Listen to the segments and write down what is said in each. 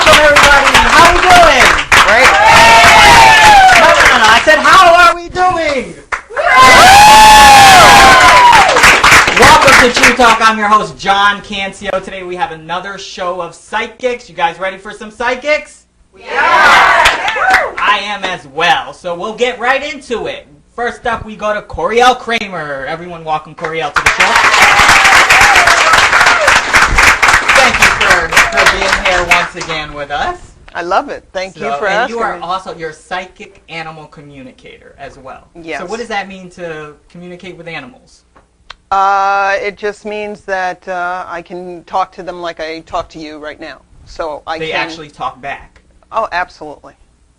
Welcome, everybody. How we doing? Great. No. I said, how are we doing? Welcome to True Talk. I'm your host, John Cancio. Today we have another show of psychics. You guys ready for some psychics? Yeah. I am as well. So we'll get right into it. First up, we go to Coryelle Kramer. Everyone welcome Coryelle to the show. Thank you for being here once again with us. I love it. Thank you for asking. And you are also your psychic animal communicator as well. Yes. So what does that mean to communicate with animals? It just means that I can talk to them like I talk to you right now. So They actually talk back. Oh, absolutely.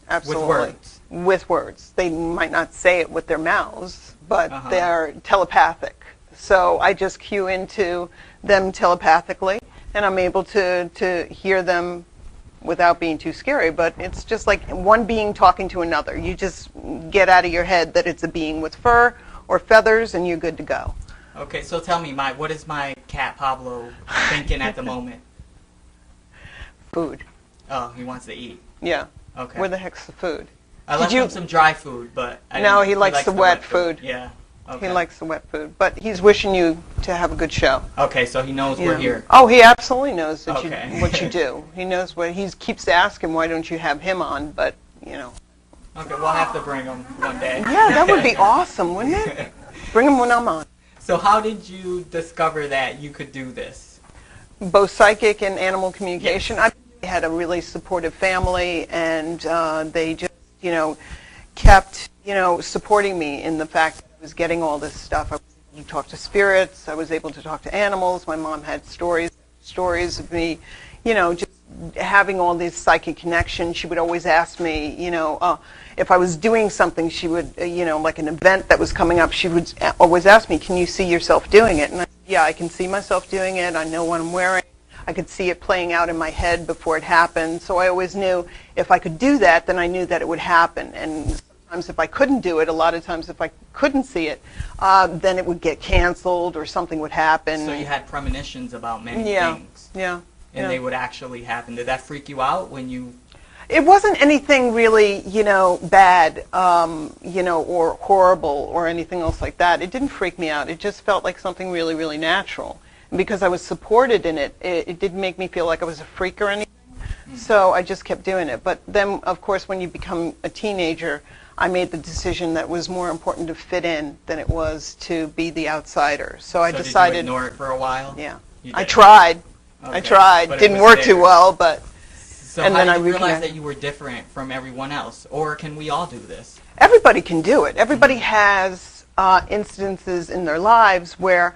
Absolutely. With words. With words. They might not say it with their mouths, but they're telepathic. So I just cue into them telepathically, and I'm able to hear them without being too scary. But it's just like one being talking to another. You just get out of your head that it's a being with fur or feathers, and you're good to go. Okay, so tell me, what is my cat Pablo thinking at the moment? Food. Oh, he wants to eat. Yeah. Okay. Where the heck's the food? I left him some dry food, but no, he likes the wet food. Yeah. Okay. He likes the wet food, but he's wishing you to have a good show. Okay, so he knows we're here. Oh, he absolutely knows that what you do. He knows what he keeps asking. Why don't you have him on? But you know. Okay, we'll have to bring him one day. Yeah, that would be awesome, wouldn't it? Bring him when I'm on. So how did you discover that you could do this? Both psychic and animal communication. Yes. I had a really supportive family, and they just, kept, supporting me in the fact that I was getting all this stuff. I was able to talk to spirits. I was able to talk to animals. My mom had stories of me, just having all this psychic connection. She would always ask me, if I was doing something, she would, like an event that was coming up, she would always ask me, can you see yourself doing it? And I said, yeah, I can see myself doing it. I know what I'm wearing. I could see it playing out in my head before it happened. So I always knew if I could do that, then I knew that it would happen. And sometimes if I couldn't do it, a lot of times if I couldn't see it, then it would get canceled or something would happen. So you had premonitions about many things. Yeah. And they would actually happen. Did that freak you out when you... It wasn't anything really, bad, or horrible or anything else like that. It didn't freak me out. It just felt like something really, really natural. And because I was supported in it, it didn't make me feel like I was a freak or anything. Mm-hmm. So I just kept doing it. But then, of course, when you become a teenager, I made the decision that it was more important to fit in than it was to be the outsider. So I decided... Did you ignore it for a while? Yeah. I tried. Okay. I tried. Didn't work too well, but... So and how did you realize that you were different from everyone else? Or can we all do this? Everybody can do it. Everybody has instances in their lives where,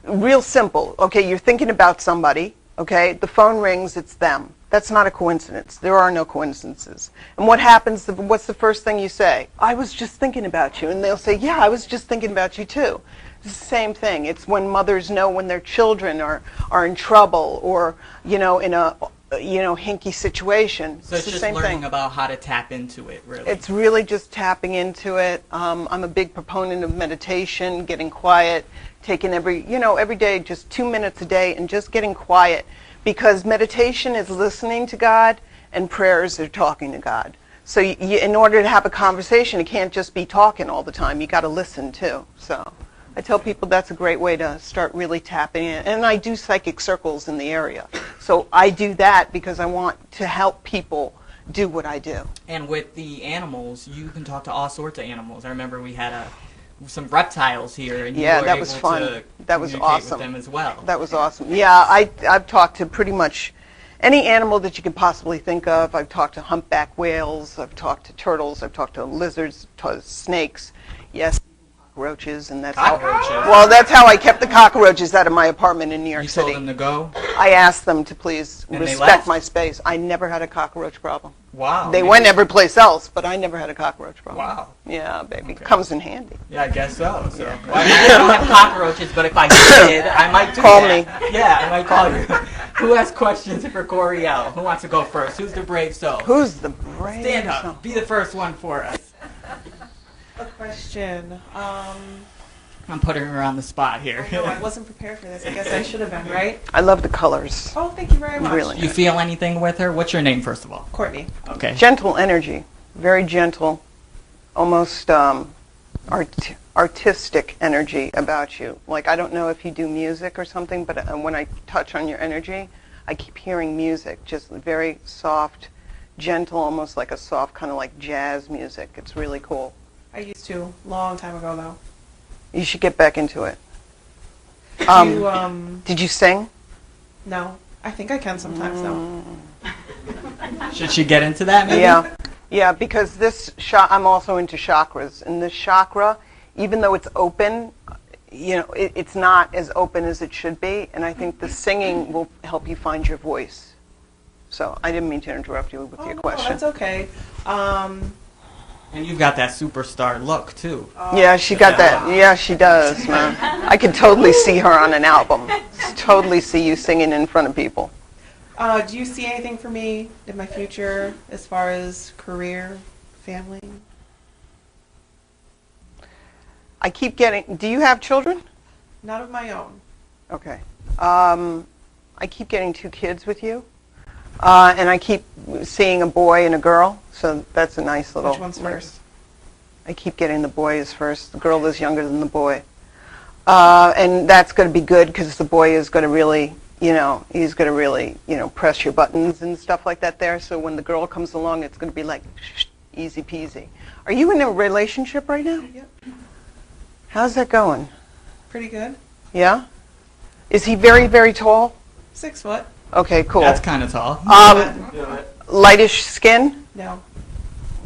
real simple. Okay, you're thinking about somebody. Okay, the phone rings, it's them. That's not a coincidence. There are no coincidences. And what happens, what's the first thing you say? I was just thinking about you. And they'll say, yeah, I was just thinking about you too. It's the same thing. It's when mothers know when their children are in trouble or, in a hinky situation. So it's just learning about how to tap into it, really. It's really just tapping into it. I'm a big proponent of meditation, getting quiet, taking every day just 2 minutes a day and just getting quiet, because meditation is listening to God and prayers are talking to God. So in order to have a conversation, it can't just be talking all the time. You got to listen too. So I tell people that's a great way to start really tapping in. And I do psychic circles in the area. So I do that because I want to help people do what I do. And with the animals, you can talk to all sorts of animals. I remember we had some reptiles here, and you were that was able fun. to that was awesome. with them as well. That was awesome. Yeah, I've talked to pretty much any animal that you could possibly think of. I've talked to humpback whales. I've talked to turtles. I've talked to lizards, to snakes. Yes. Cockroaches, and that's that's how I kept the cockroaches out of my apartment in New York City. You told them to go? I asked them to please and respect my space. I never had a cockroach problem. Wow. They went every place else, but I never had a cockroach problem. Wow. Yeah, baby. Okay. Comes in handy. Yeah, I guess so. Well, I don't have cockroaches, but if I did, I might do Call that. me. Yeah, I might call you. Who has questions for Coryelle? Who wants to go first? Who's the brave soul? Who's the brave Stand up. Soul? Be the first one for us. A question. I'm putting her on the spot here. No, I wasn't prepared for this. I guess I should have been, right? I love the colors. Oh, thank you very much. Really You feel anything with her? What's your name, first of all? Courtney. Okay. Gentle energy, very gentle, almost artistic energy about you. Like, I don't know if you do music or something, but when I touch on your energy, I keep hearing music, just very soft, gentle, almost like a soft kind of like jazz music. It's really cool. I used to, long time ago, though. You should get back into it. You, Did you sing? No. I think I can sometimes, though. Should she get into that, maybe? Yeah, because I'm also into chakras, and this chakra, even though it's open, you know, it's not as open as it should be, and I think the singing will help you find your voice. So I didn't mean to interrupt you with your question. No, that's okay. And you've got that superstar look, too. Yeah, she got that. Yeah, she does, man. I could totally see her on an album. Totally see you singing in front of people. Do you see anything for me in my future as far as career, family? I keep getting, do you have children? Not of my own. Okay. I keep getting 2 kids with you. And I keep seeing a boy and a girl, so that's a nice little... Which one's first? I keep getting the boy is first. The girl is younger than the boy. And that's going to be good because the boy is going to really, you know, he's going to really, you know, press your buttons and stuff like that there. So when the girl comes along, it's going to be like easy peasy. Are you in a relationship right now? Yep. How's that going? Pretty good. Yeah? Is he very, very tall? 6 foot. Okay, cool. That's kind of tall. Lightish skin? No.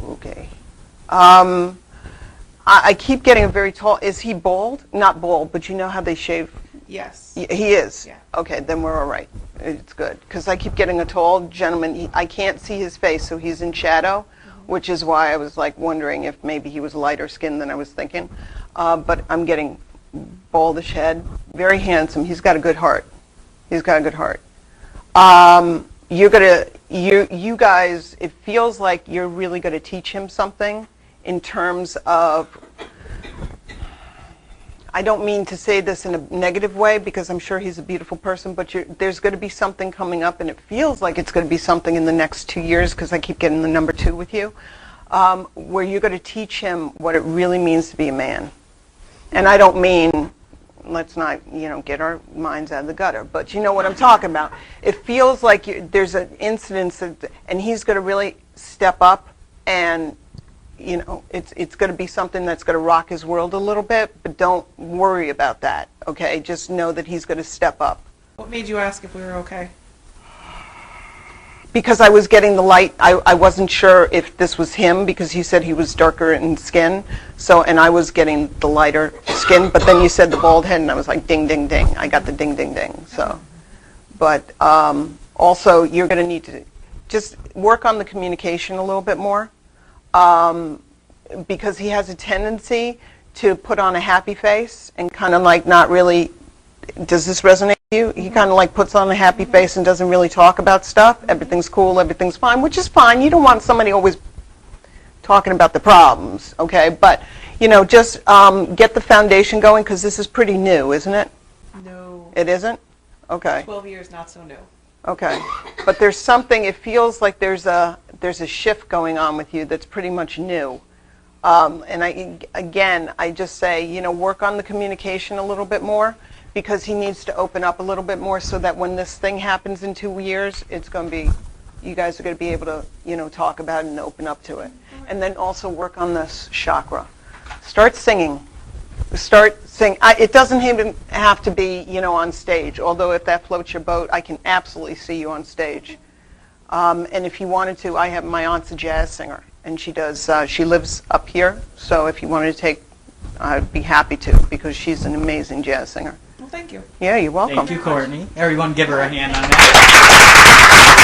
Okay. I keep getting a very tall. Is he bald? Not bald, but you know how they shave? Yes. He is? Yeah. Okay, then we're all right. It's good. Because I keep getting a tall gentleman. I can't see his face, so he's in shadow, which is why I was like wondering if maybe he was lighter skinned than I was thinking. But I'm getting baldish head, very handsome. He's got a good heart. He's got a good heart. You guys, it feels like you're really going to teach him something in terms of, I don't mean to say this in a negative way because I'm sure he's a beautiful person, but there's going to be something coming up, and it feels like it's going to be something in the next 2 years because I keep getting the number 2 with you, where you're going to teach him what it really means to be a man. And I don't mean, let's not, you know, get our minds out of the gutter, but you know what I'm talking about. It feels like there's an incident, and he's going to really step up, and you know, it's going to be something that's going to rock his world a little bit, but don't worry about that, okay? Just know that he's going to step up. What made you ask if we were okay? Because I was getting the light, I wasn't sure if this was him because you said he was darker in skin, so, and I was getting the lighter skin, but then you said the bald head, and I was like, ding, ding, ding. I got the ding, ding, ding, so. But also, you're going to need to just work on the communication a little bit more, because he has a tendency to put on a happy face and kind of like not really, does this resonate with you? He kind of like puts on a happy face and doesn't really talk about stuff. Everything's cool, everything's fine, which is fine. You don't want somebody always talking about the problems, okay? But, you know, just get the foundation going because this is pretty new, isn't it? No. It isn't? Okay. 12 years, not so new. Okay. But there's something, it feels like there's a shift going on with you that's pretty much new. And I just say, you know, work on the communication a little bit more because he needs to open up a little bit more so that when this thing happens in 2 years, it's going to be, you guys are going to be able to, you know, talk about it and open up to it. And then also work on this chakra. Start singing. Start singing. It doesn't even have to be, you know, on stage, although if that floats your boat, I can absolutely see you on stage. And if you wanted to, I have my aunt's a jazz singer, and she does. She lives up here, so if you wanted to take, I'd be happy to because she's an amazing jazz singer. Well, thank you. Yeah, you're welcome. Thank you, Courtney. Everyone give her a hand on that.